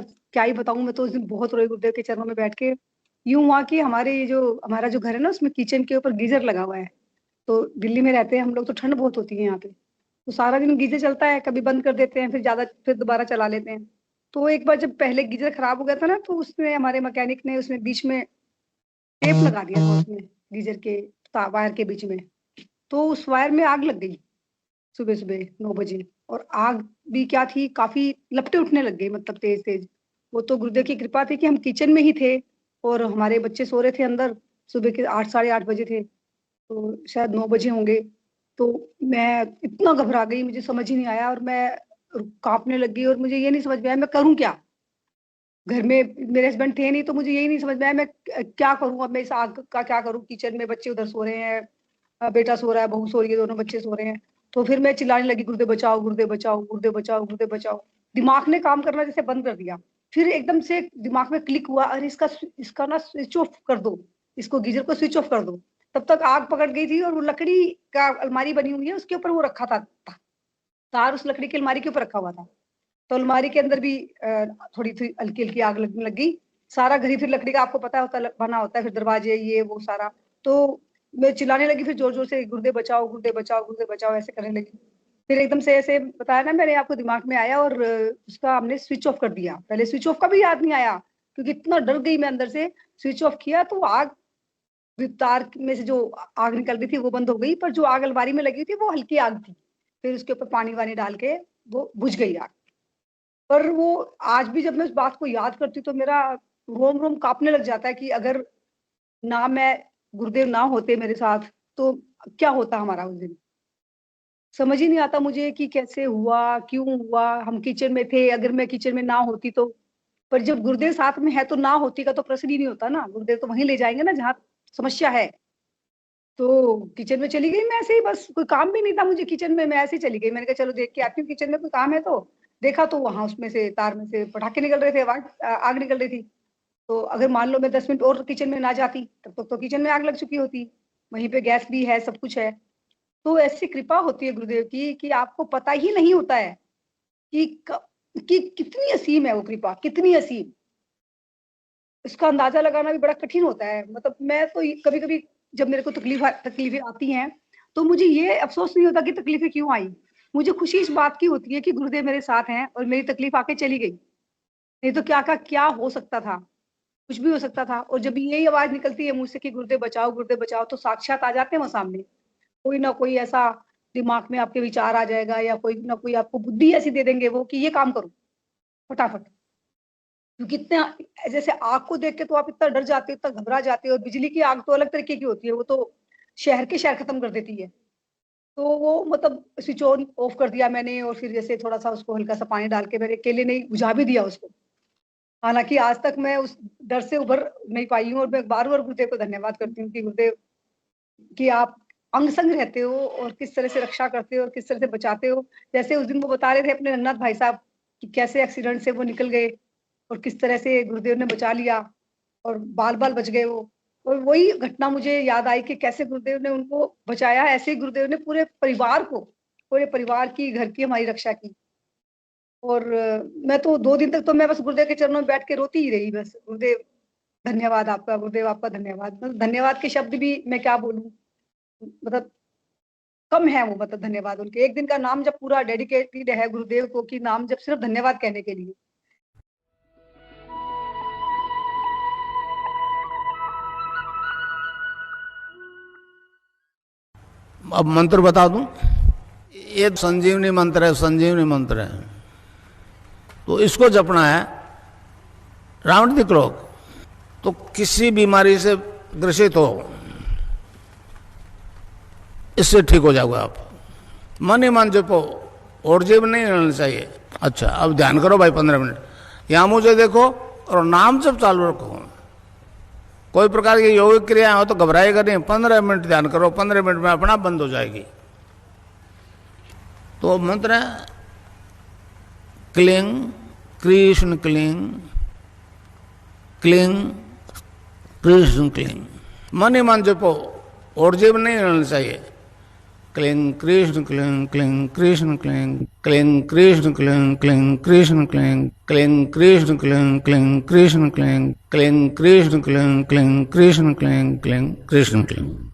सच क्या ही बताऊँ, मैं तो उस दिन बहुत रोई गुरुदेव के चरणों में बैठ के। यूँ हुआ कि हमारे ये जो हमारा जो घर है ना, उसमें किचन के ऊपर गीज़र लगा हुआ है। तो दिल्ली में रहते हैं हम लोग, तो ठंड बहुत होती है यहाँ पे। तो सारा दिन गीज़र चलता है, कभी बंद कर देते हैं, फिर दोबारा चला लेते हैं। तो एक बार जब पहले गीज़र खराब हो गया था ना, तो उसने हमारे मैकेनिक ने उसमें बीच में टेप लगा दिया था उसमें, गीज़र के वायर के बीच में। तो उस वायर में आग लग गई, सुबह-सुबह 9 बजे। और आग भी क्या थी, काफ़ी लपटें उठने लग गई, मतलब तेज़-तेज़। वो तो गुरुदेव की कृपा थी कि हम किचन में ही थे और हमारे बच्चे सो रहे थे अंदर, सुबह के 8 साढ़े 8 बजे थे, तो शायद 9 बजे होंगे। तो मैं इतना घबरा गई, मुझे समझ ही नहीं आया और मैं काँपने लग गई और मुझे ये नहीं समझ में आया मैं करूँ क्या? घर में मेरे हस्बैंड थे नहीं, तो मुझे यही नहीं समझ में आया मैं क्या करूँ अब, मैं इस आग का क्या करूँ? किचन में बच्चे उधर सो रहे हैं, बेटा सो रहा है, बहू सो रही है, दोनों बच्चे सो रहे हैं। तो फिर मैं चिल्लाने लगी, गुर्दे बचाओ, गुर्दे बचाओ, गुर्दे बचाओ, गुर्दे बचाओ। दिमाग ने काम करना जैसे बंद कर दिया। फिर एकदम से दिमाग में क्लिक हुआ, अरे इसका ना स्विच ऑफ कर दो, इसको गीज़र को स्विच ऑफ कर दो। तब तक आग पकड़ गई थी और वो लकड़ी का अलमारी बनी हुई है, उसके ऊपर वो रखा था तार उस लकड़ी की अलमारी के ऊपर रखा हुआ था। तो अलमारी के अंदर भी थोड़ी-सी हल्की-हल्की आग लगने लग गई। सारा घर ही फिर लकड़ी का आपको पता होता है बना होता है, फिर दरवाजे ये वो सारा। तो मैं चिल्लाने लगी फिर ज़ोर-ज़ोर से, गुर्दे बचाओ, गुर्दे बचाओ, गुर्दे बचाओ, ऐसे करने लगी। फिर एकदम से ऐसे बताया ना मैंने आपको, दिमाग में आया और उसका हमने स्विच ऑफ कर दिया। पहले स्विच ऑफ का भी याद नहीं आया, क्योंकि इतना डर गई मैं अंदर से। स्विच ऑफ किया तो आग तार में से जो आग निकल रही थी वो बंद हो गई, पर जो आग अलमारी में लगी थी वो हल्की आग थी। फिर उसके ऊपर पानी-वानी डाल के वो बुझ गई आग। पर वो आज भी जब मैं उस बात को याद करती हूँ तो मेरा रोम-रोम काँपने लग जाता है कि अगर ना मैं गुरुदेव ना होते मेरे साथ, तो क्या होता हमारा उस दिन? समझ ही नहीं आता मुझे कि कैसे हुआ, क्यों हुआ? हम किचन में थे, अगर मैं किचन में ना होती तो। पर जब गुरुदेव साथ में है तो ना होती का तो प्रश्न ही नहीं होता ना, गुरुदेव तो वहीं ले जाएँगे ना जहाँ समस्या है। तो किचन में चली गई मैं ऐसे ही, बस कोई काम भी नहीं था मुझे किचन में, मैं ऐसे ही चली गई। मैंने कहा चलो देख के आती हूँ किचन में कोई काम है तो। देखा तो वहाँ उसमें से तार में से पटाखे निकल रहे थे, आग निकल रही थी। तो अगर मान लो मैं 10 मिनट और किचन में ना जाती, तब तक तो किचन में आग लग चुकी होती। वहीं पे गैस भी है, सब कुछ है। तो ऐसी कृपा होती है गुरुदेव की कि आपको पता ही नहीं होता है कि क कि कितनी असीम है वो कृपा, कितनी असीम। इसका अंदाज़ा लगाना भी बड़ा कठिन होता है। मतलब मैं तो ये कभी-कभी जब मेरे को तकलीफ़ें आती हैं, तो मुझे ये अफ़सोस नहीं होता कि तकलीफ़ें क्यों आई। मुझे खुशी इस बात की होती है कि गुरुदेव मेरे साथ हैं और मेरी तकलीफ़ आके चली गई। नहीं तो क्या का क्या हो सकता था, कुछ भी हो सकता था। और जब यही आवाज़ निकलती है मुँह से कि गुरुदेव बचाओ, तो साक्षात आ जाते हैं वो सामने। कोई ना कोई ऐसा दिमाग में आपके विचार आ जाएगा या कोई ना कोई आपको बुद्धि ऐसी दे देंगे वो कि ये काम करो, फटाफट। क्योंकि इतना जैसे आग को देख के तो आप इतना डर जाते हो, इतना घबरा जाते हो, और बिजली की आग तो अलग तरीके की होती है, वो तो शहर के शहर खत्म कर देती है। तो वो मतलब स्विच ऑन ऑफ कर दिया मैंने और फिर जैसे थोड़ा-सा उसको हल्का-सा पानी डाल के मैंने अकेले नहीं बुझा भी दिया उसको। हालाँकि आज तक मैं उस डर से उभर नहीं पाई हूँ और मैं बार-बार गुरुदेव को धन्यवाद करती हूँ कि गुरुदेव कि आप अंग-संग रहते हो और किस तरह से रक्षा करते हो और किस तरह से बचाते हो। जैसे उस दिन वो बता रहे थे अपने नन्नत भाई साहब कि कैसे एक्सीडेंट से वो निकल गए और किस तरह से गुरुदेव ने बचा लिया और बाल-बाल बच गए वो। और वही घटना मुझे याद आई कि कैसे गुरुदेव ने उनको बचाया, ऐसे ही गुरुदेव ने पूरे परिवार की, घर की हमारी रक्षा की। और मैं तो 2 दिन तक तो मैं बस गुरुदेव के चरणों में बैठ के रोती ही रही बस। धन्यवाद आपका, गुरुदेव आपका धन्यवाद। मतलब धन्यवाद के शब्द भी मैं क्या बोलूँ? मतलब कम है वो, मतलब धन्यवाद उनके। एक दिन का नाम जब पूरा डेडिकेटेड है गुरुदेव को कि नाम जब सिर्फ़ धन्यवाद कहने के लिए। अब मंत्र बता दूं, ये संजीवनी मंत्र है, संजीवनी मंत्र है। तो इसको जपना है। रावणिक रोग तो किसी बीमारी से ग्रसित हो, इससे ठीक हो जाओगे आप। मन ही मन जपो और जीव नहीं रहना चाहिए। अच्छा, अब ध्यान करो भाई 15 मिनट। यहां मुझे देखो और नाम जब चालू रखो। कोई प्रकार की योगिक क्रिया हो तो घबराएगा नहीं। 15 मिनट ध्यान करो, 15 मिनट में अपना बंद हो जाएगी। तो मंत्र है cling Krishna cling, cling Krishna cling. मन ही मन जपो और जीव नहीं रहना चाहिए। Cling Krishna cling cling Krishna cling cling Krishna cling cling Krishna cling cling Krishna cling cling Krishna cling cling Krishna cling cling Krishna cling cling Krishna cling.